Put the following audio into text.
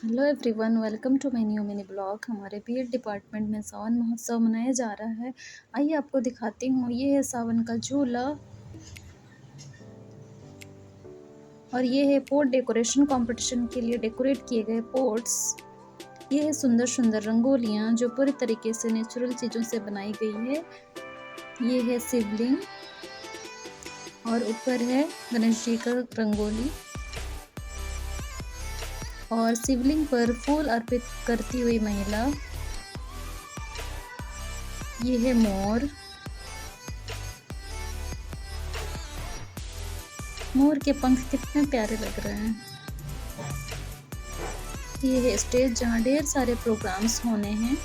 Hello everyone, welcome to my new mini blog. हमारे BEd department में सावन महोत्सव मनाया जा रहा है। आइए आपको दिखाती हूँ। ये है सावन का झूला और ये है पोट डेकोरेशन कंपटीशन के लिए डेकोरेट किए गए पोट्स। ये है सुंदर सुंदर रंगोलियाँ जो पूरी तरीके से नेचुरल चीज़ों से बनाई गई है। ये है शिवलिंग और ऊपर है गणेश जी का रंगोली और शिवलिंग पर फूल अर्पित करती हुई महिला। ये है मोर। मोर के पंख कितने प्यारे लग रहे हैं। ये है स्टेज जहाँ ढेर सारे प्रोग्राम्स होने हैं।